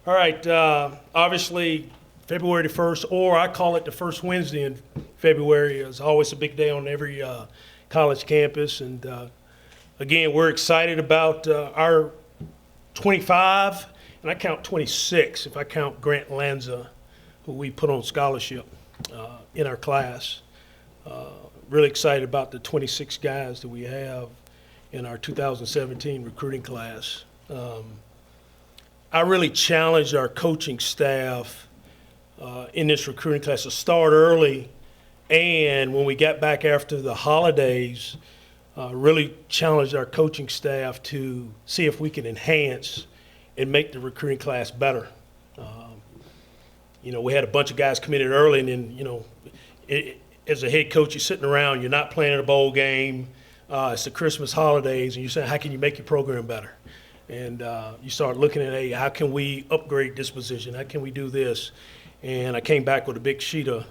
All right, obviously February the 1st, or I call it the first Wednesday in February, is always a big day on every college campus. And again, we're excited about our 25, and I count 26 if I count Grant Lanza, who we put on scholarship in our class. Really excited about the 26 guys that we have in our 2017 recruiting class. I really challenged our coaching staff in this recruiting class to start early, and when we got back after the holidays, really challenged our coaching staff to see if we could enhance and make the recruiting class better. We had a bunch of guys committed early, and then, as a head coach, you're sitting around, you're not playing in a bowl game, it's the Christmas holidays, and you're saying, how can you make your program better? And you start looking at, hey, how can we upgrade this position? How can we do this? And I came back with a big sheet of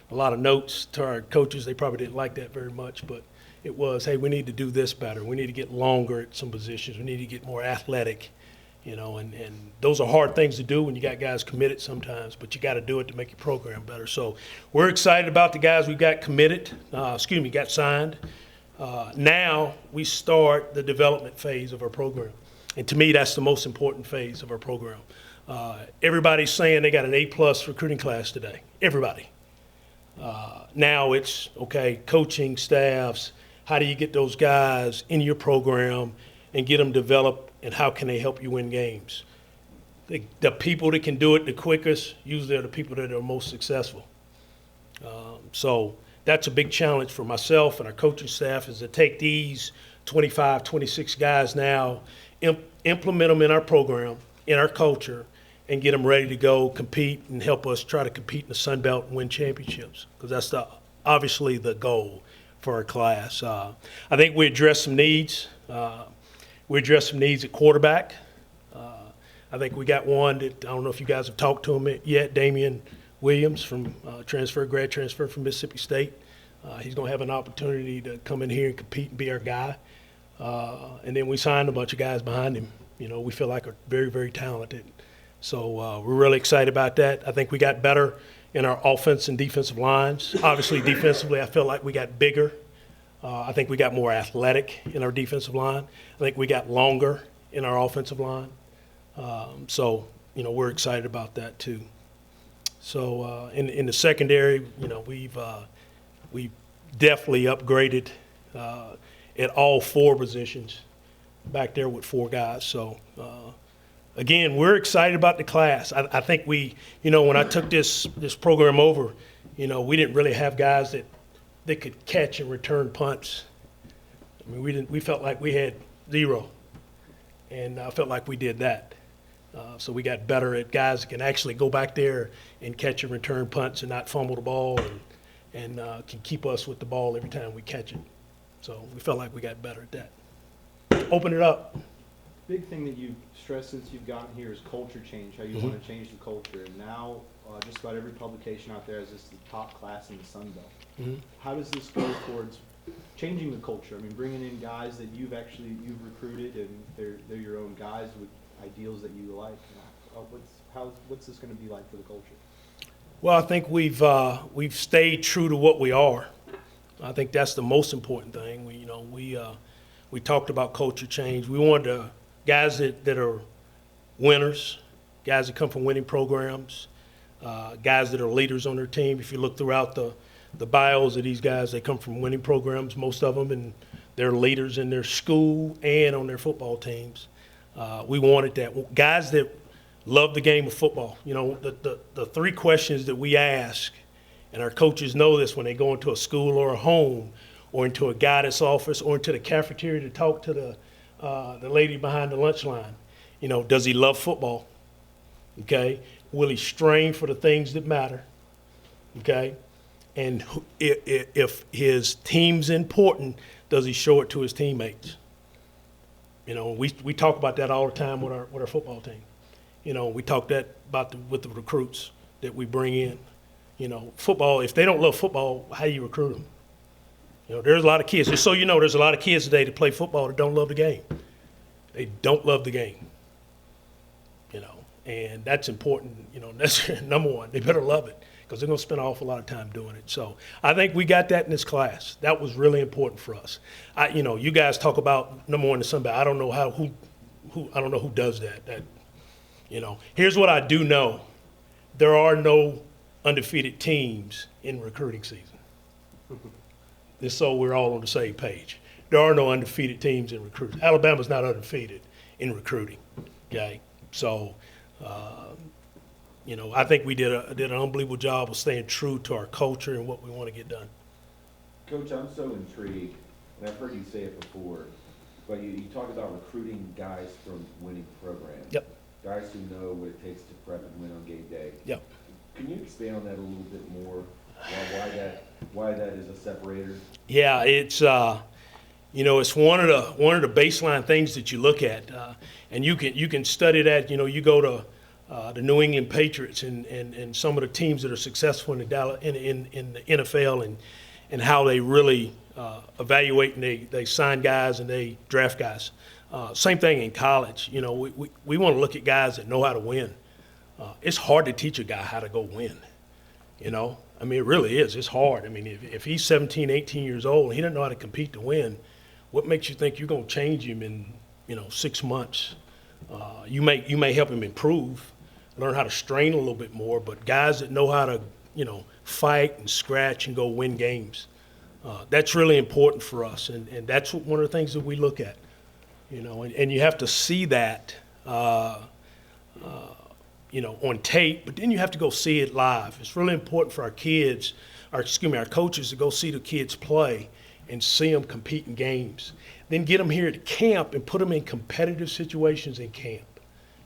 a lot of notes to our coaches. They probably didn't like that very much, but it was, hey, we need to do this better. We need to get longer at some positions. We need to get more athletic, and those are hard things to do when you got guys committed sometimes, but you got to do it to make your program better. So we're excited about the guys we got got signed. Now we start the development phase of our program. And to me, that's the most important phase of our program. Everybody's saying they got an A-plus recruiting class today. Everybody. Now it's, okay, coaching staffs, how do you get those guys in your program and get them developed, and how can they help you win games? The people that can do it the quickest usually are the people that are most successful. So that's a big challenge for myself and our coaching staff, is to take these 25, 26 guys now, implement them in our program, in our culture, and get them ready to go compete and help us try to compete in the Sun Belt and win championships, because that's obviously the goal for our class. I think we addressed some needs. We addressed some needs at quarterback. I think we got one that, I don't know if you guys have talked to him yet, Damian Williams, from grad transfer from Mississippi State. He's going to have an opportunity to come in here and compete and be our guy. And then we signed a bunch of guys behind him, we feel like are very, very talented. So we're really excited about that. I think we got better in our offense and defensive lines. Obviously, defensively, I feel like we got bigger. I think we got more athletic in our defensive line. I think we got longer in our offensive line. So we're excited about that too. So in the secondary, we've definitely upgraded at all four positions back there with four guys. So, again, we're excited about the class. I think when I took this program over, we didn't really have guys that could catch and return punts. I mean, we felt like we had zero, and I felt like we did that. So we got better at guys that can actually go back there and catch and return punts and not fumble the ball, and can keep us with the ball every time we catch it. So we felt like we got better at that. Open it up. Big thing that you've stressed since you've gotten here is culture change, how you want to change the culture. And now just about every publication out there is this the top class in the Sun Belt. How does this go towards changing the culture? I mean, bringing in guys that you've recruited, and they're your own guys with ideals that you like. What's this going to be like for the culture? Well, I think we've stayed true to what we are. I think that's the most important thing. We talked about culture change. We wanted guys that are winners, guys that come from winning programs, guys that are leaders on their team. If you look throughout the bios of these guys, they come from winning programs, most of them, and they're leaders in their school and on their football teams. We wanted that. Guys that love the game of football. The three questions that we ask, and our coaches know this when they go into a school or a home or into a guidance office or into the cafeteria to talk to the lady behind the lunch line. Does he love football? Okay. Will he strain for the things that matter? Okay. And if his team's important, does he show it to his teammates? We talk about that all the time with our football team. We talk that with the recruits that we bring in. Football, if they don't love football, how do you recruit them? There's a lot of kids. Just so you know, there's a lot of kids today that play football that don't love the game. They don't love the game. And that's important, that's number one. They better love it because they're going to spend an awful lot of time doing it. So I think we got that in this class. That was really important for us. You guys talk about number one to somebody. I don't know I don't know who does that. Here's what I do know. There are no undefeated teams in recruiting season. Just so we're all on the same page. There are no undefeated teams in recruiting. Alabama's not undefeated in recruiting, okay? So, I think we did an unbelievable job of staying true to our culture and what we want to get done. Coach, I'm so intrigued, and I've heard you say it before, but you talk about recruiting guys from winning programs. Yep. Guys who know what it takes to prep and win on game day. Yep. Can you expand on that a little bit more? Why that is a separator? Yeah, it's it's one of the baseline things that you look at, and you can study that. You go to the New England Patriots and some of the teams that are successful in the NFL and how they really evaluate and they sign guys and they draft guys. Same thing in college. We want to look at guys that know how to win. It's hard to teach a guy how to go win. It really is. It's hard. If he's 17, 18 years old and he doesn't know how to compete to win, what makes you think you're going to change him in 6 months? You may help him improve, learn how to strain a little bit more, but guys that know how to fight and scratch and go win games, that's really important for us, and that's one of the things that we look at. And you have to see that on tape, but then you have to go see it live. It's really important for our coaches to go see the kids play and see them compete in games. Then get them here at camp and put them in competitive situations in camp.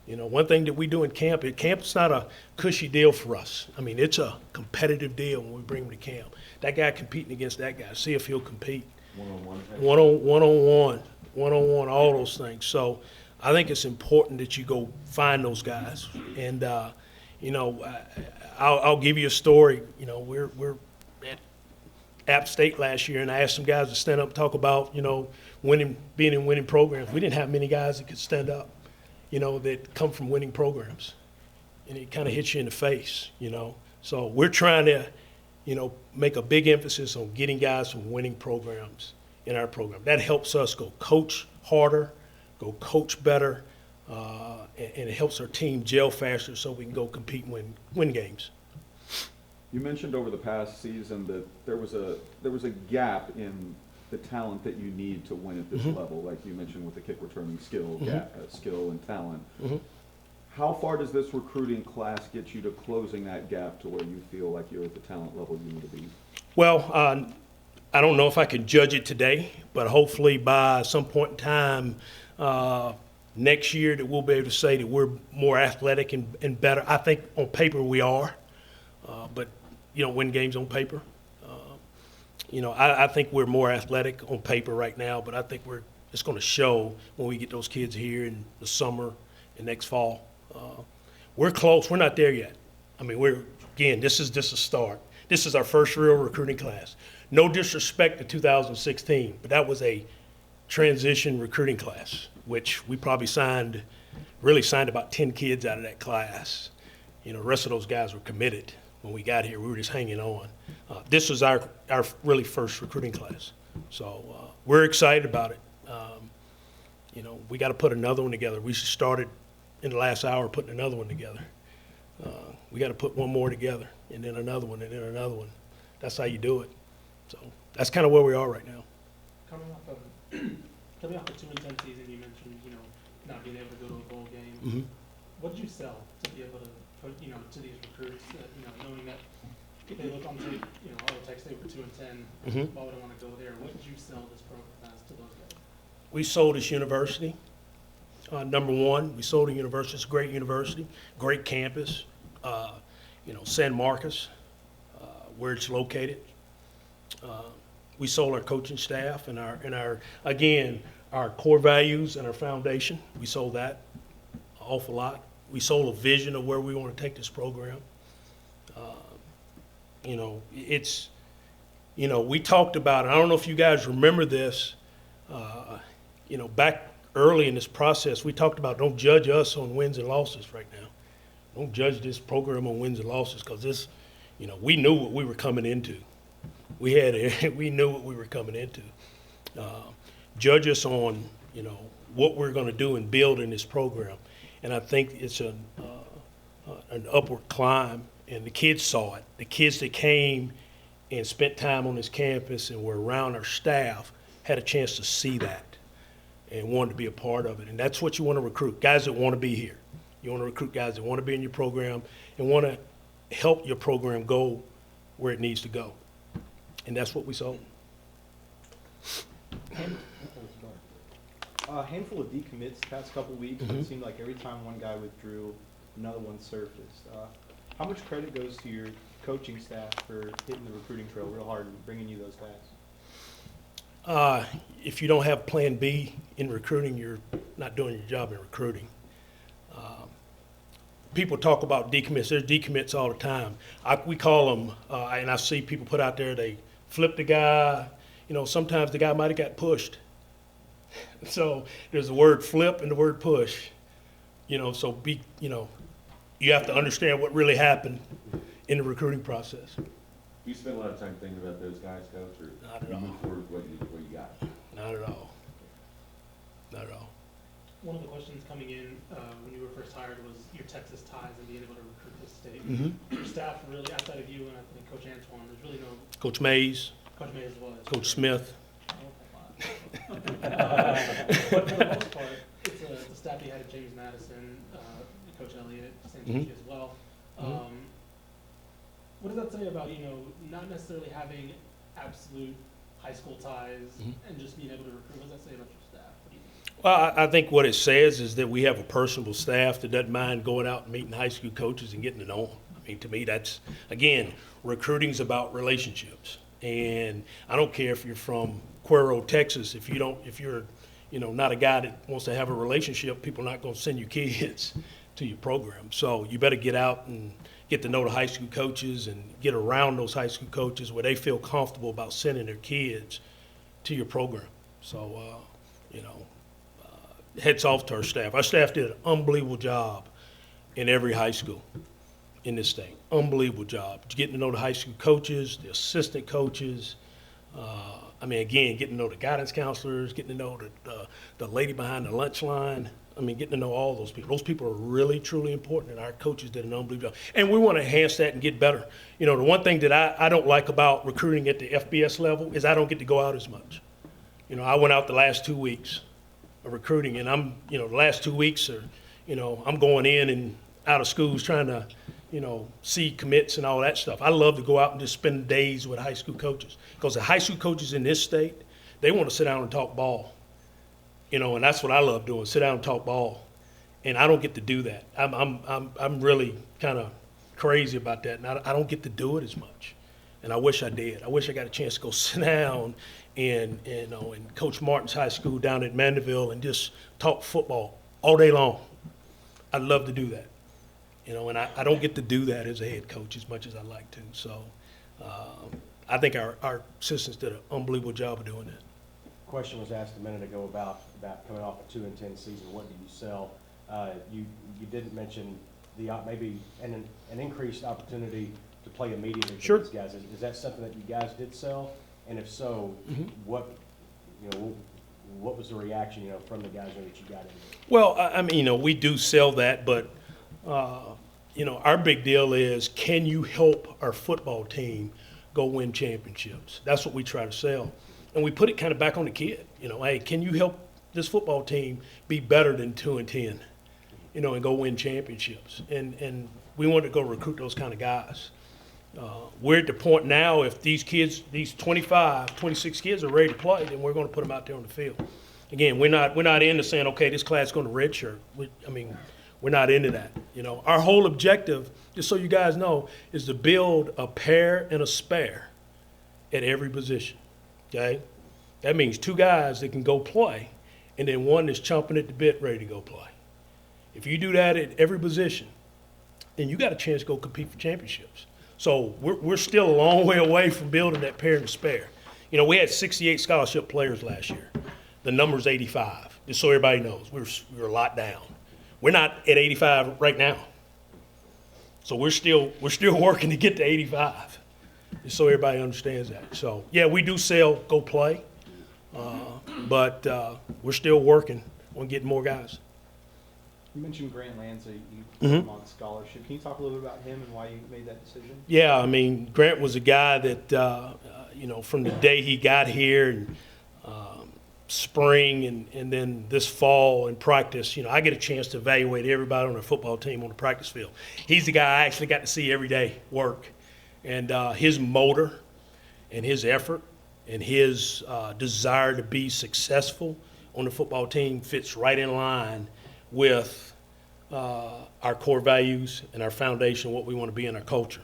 One thing that we do in camp's not a cushy deal for us. It's a competitive deal when we bring them to camp. That guy competing against that guy, see if he'll compete. One-on-one, all those things. So I think it's important that you go find those guys. And, I'll give you a story. We're at App State last year, and I asked some guys to stand up and talk about, being in winning programs. We didn't have many guys that could stand up, that come from winning programs. And it kind of hits you in the face, So we're trying to, make a big emphasis on getting guys from winning programs in our program. That helps us go coach harder, go coach better, and it helps our team gel faster so we can go compete and win games. You mentioned over the past season that there was a gap in the talent that you need to win at this level, like you mentioned with the kick returning skill and talent. How far does this recruiting class get you to closing that gap to where you feel like you're at the talent level you need to be? Well, I don't know if I can judge it today, but hopefully by some point in time next year that we'll be able to say that we're more athletic and better. I think on paper we are, but you don't win games on paper. I think we're more athletic on paper right now, but I think it's going to show when we get those kids here in the summer and next fall. We're close. We're not there yet. This is just a start. This is our first real recruiting class. No disrespect to 2016, but that was a transition recruiting class, which we probably signed about 10 kids out of that class. The rest of those guys were committed when we got here. We were just hanging on. This was our really first recruiting class. So we're excited about it. We got to put another one together. We started in the last hour putting another one together. We got to put one more together, and then another one, and then another one. That's how you do it. So that's kind of where we are right now. Coming off a 2-10 season, you mentioned not being able to go to a bowl game. What did you sell to be able to put to these recruits that knowing that if they look on tape, Texas State were 2-10, why would I want to go there? What did you sell this program as to those guys? We sold this university. Number one, we sold a university. It's a great university, great campus. San Marcos, where it's located. We sold our coaching staff and our core values and our foundation. We sold that an awful lot. We sold a vision of where we want to take this program. We talked about it. I don't know if you guys remember this. Back early in this process, we talked about don't judge us on wins and losses right now. Don't judge this program on wins and losses, because this, we knew what we were coming into. We knew what we were coming into. Judge us on, what we're going to do and build in this program. And I think it's an upward climb, and the kids saw it. The kids that came and spent time on this campus and were around our staff had a chance to see that and wanted to be a part of it. And that's what you want to recruit, guys that want to be here. You want to recruit guys that want to be in your program and want to help your program go where it needs to go. And that's what we saw. A handful of decommits the past couple weeks. It seemed like every time one guy withdrew, another one surfaced. How much credit goes to your coaching staff for hitting the recruiting trail real hard and bringing you those guys? If you don't have plan B in recruiting, you're not doing your job in recruiting. People talk about decommits. There's decommits all the time. We call them, and I see people put out there, they flip the guy. Sometimes the guy might have got pushed. So there's the word flip and the word push. So you have to understand what really happened in the recruiting process. You spend a lot of time thinking about those guys, Coach, or Not at you all. move forward with what you got? Not at all. Not at all. One of the questions coming in when you were first hired was your Texas ties and being able to recruit this state. Your staff really, outside of you and I think Coach Antoine, there's really no Coach Mays, Coach Mays was. Coach Smith. But for the most part, it's a staff you had at James Madison, Coach Elliott, Santucci as well. What does that say about, not necessarily having absolute high school ties and just being able to recruit? What does that say about your staff? What do you think? Well, I think what it says is that we have a personable staff that doesn't mind going out and meeting high school coaches and getting to know them. I mean, to me, that's, again, recruiting's about relationships. And I don't care if you're from Cuero, Texas, if you're not a guy that wants to have a relationship, people are not going to send you kids to your program. So you better get out and get to know the high school coaches and get around those high school coaches where they feel comfortable about sending their kids to your program. So, heads off to our staff. Our staff did an unbelievable job in every high school in this state. Unbelievable job. Getting to know the high school coaches, the assistant coaches. Getting to know the guidance counselors, getting to know the lady behind the lunch line. Getting to know all those people. Those people are really, truly important, and our coaches did an unbelievable job. And we want to enhance that and get better. The one thing that I don't like about recruiting at the FBS level is I don't get to go out as much. I went out the last 2 weeks of recruiting, and the last 2 weeks are, I'm going in and out of schools trying to, see commits and all that stuff. I love to go out and just spend days with high school coaches, because the high school coaches in this state, they want to sit down and talk ball. And that's what I love doing, sit down and talk ball. And I don't get to do that. I'm really kind of crazy about that, and I don't get to do it as much. And I wish I did. I wish I got a chance to go sit down in Coach Martin's high school down at Mandeville and just talk football all day long. I'd love to do that. And I don't get to do that as a head coach as much as I'd like to. So I think our assistants did an unbelievable job of doing that. Question was asked a minute ago about coming off a 2-10 season. What do you sell? You didn't mention maybe an increased opportunity to play immediately for Sure. these guys. Is that something that you guys did sell? And if so, what was the reaction from the guys that you got into? Well, we do sell that, but our big deal is, can you help our football team go win championships? That's what we try to sell. And we put it kind of back on the kid. Hey, can you help this football team be better than 2-10, and go win championships? And we want to go recruit those kind of guys. We're at the point now, if these kids, these 25, 26 kids are ready to play, then we're going to put them out there on the field. Again, we're not into saying, okay, this class is going to redshirt. We're not into that. Our whole objective, just so you guys know, is to build a pair and a spare at every position. Okay? That means 2 guys that can go play, and then 1 that's chomping at the bit ready to go play. If you do that at every position, then you got a chance to go compete for championships. So we're still a long way away from building that pair and spare. We had 68 scholarship players last year. The number's 85, just so everybody knows. We're a lot down. We're not at 85 right now. So we're still working to get to 85, just so everybody understands that. So, yeah, we do sell go play, but we're still working on getting more guys. You mentioned Grant Lanza, you Mhm. put him on scholarship. Can you talk a little bit about him and why you made that decision? Yeah, I mean, Grant was a guy that, from the day he got here and spring and then this fall in practice, I get a chance to evaluate everybody on our football team on the practice field. He's the guy I actually got to see every day work. And his motor and his effort and his desire to be successful on the football team fits right in line with our core values and our foundation, what we want to be in our culture.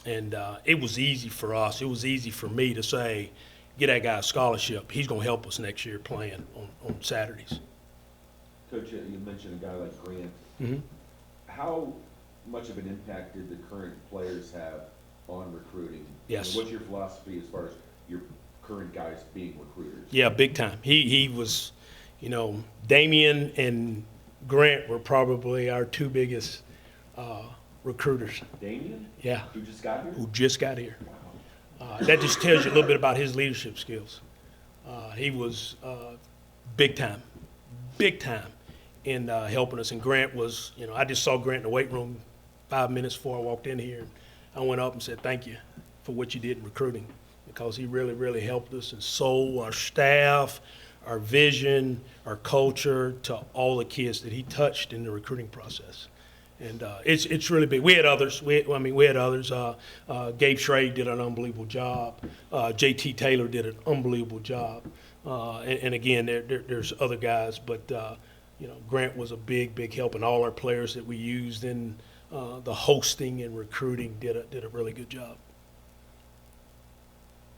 And it was easy for us. It was easy for me to say, get that guy a scholarship. He's going to help us next year playing on Saturdays. Coach, you mentioned a guy like Grant. Mm-hmm. How much of an impact did the current players have on recruiting? Yes. And what's your philosophy as far as your current guys being recruiters? Yeah, big time. He was, Damian and Grant were probably our two biggest recruiters. Damian, Yeah, who just got here? who just got here. Wow. That just tells you a little bit about his leadership skills. He was big time in helping us. And Grant was, I just saw Grant in the weight room 5 minutes before I walked in here. I went up and said, thank you for what you did in recruiting, because he really, really helped us and sold our staff, our vision, our culture to all the kids that he touched in the recruiting process. And it's really big. We had others. We had others. Gabe Schrade did an unbelievable job. J.T. Taylor did an unbelievable job. And again, there's other guys, but Grant was a big help, and all our players that we used in the hosting and recruiting did a really good job.